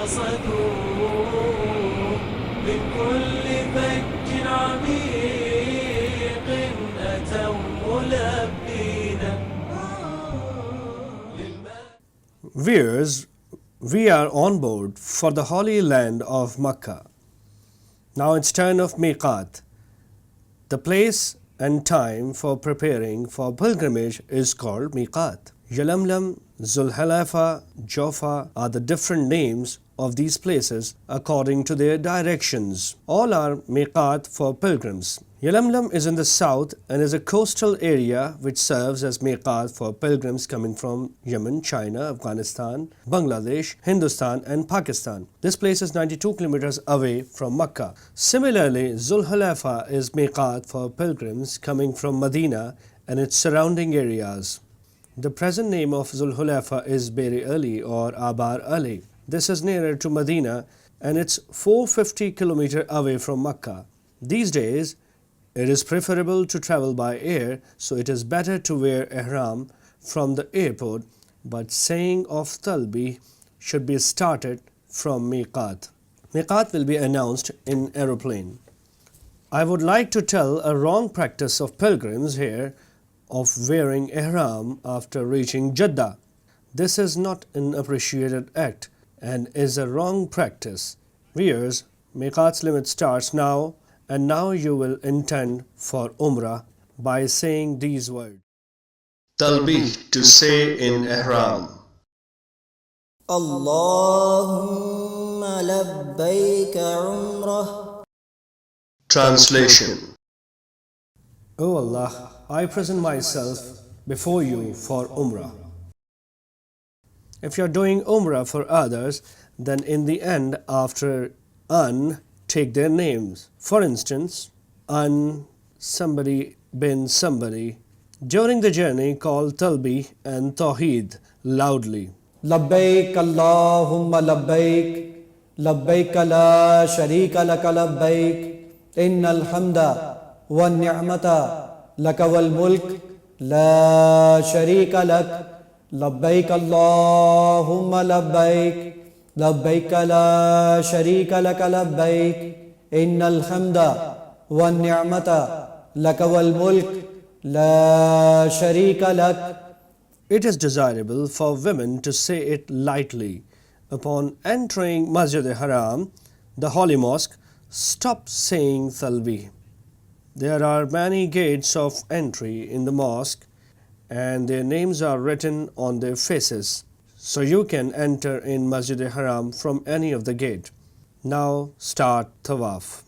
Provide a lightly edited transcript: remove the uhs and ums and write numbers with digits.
قصدوا من كل فج عميق أتوا ملبين. Viewers, we are on board for the holy land of Makkah. Now it's turn of Miqat. The place and time for preparing for pilgrimage is called Miqat. Yalamlam, Zulhulaifa, Jofa are the different names of these places according to their directions. All are Miqat for pilgrims. Yalamlam is in the south and is a coastal area which serves as Miqat for pilgrims coming from Yemen, China, Afghanistan, Bangladesh, Hindustan and Pakistan. This place is 92 kilometers away from Makkah. Similarly, Zulhulaifa is Miqat for pilgrims coming from Medina and its surrounding areas. The present name of Zulhulaifa is Beri Ali or Abar Ali. This is nearer to Medina and it's 450 kilometers away from Makkah. These days, it is preferable to travel by air, so it is better to wear ihram from the airport, but saying of Talbi should be started from Miqat. Miqat will be announced in aeroplane. I would like to tell a wrong practice of pilgrims here of wearing ihram after reaching Jeddah. This is not an appreciated act and is a wrong practice. Viewers, Miqat's limit starts now, and now you will intend for Umrah by saying these words. Talbih, to say in ihram. Allahumma labbayka umrah. Translation. O Allah, I present myself before you for Umrah. If you are doing Umrah for others, then in the end after an, take their names. For instance, an somebody bin somebody. During the journey, call Talbi and Tawheed loudly. Labbaik Allahumma labbaik, labbaik la sharika laka labbaik, innal hamda wa ni'mata laka wal mulk la sharika lak, labbaik Allahumma labbaik, labbaik la sharika laka labbaik, innal hamda wa ni'mata laka wal mulk la sharika lak. It is desirable for women to say it lightly. Upon entering Masjid-e-Haram, the holy mosque, stop saying Talbi. There are many gates of entry in the mosque and their names are written on their faces. So you can enter in Masjid-e-Haram from any of the gate. Now start Tawaf.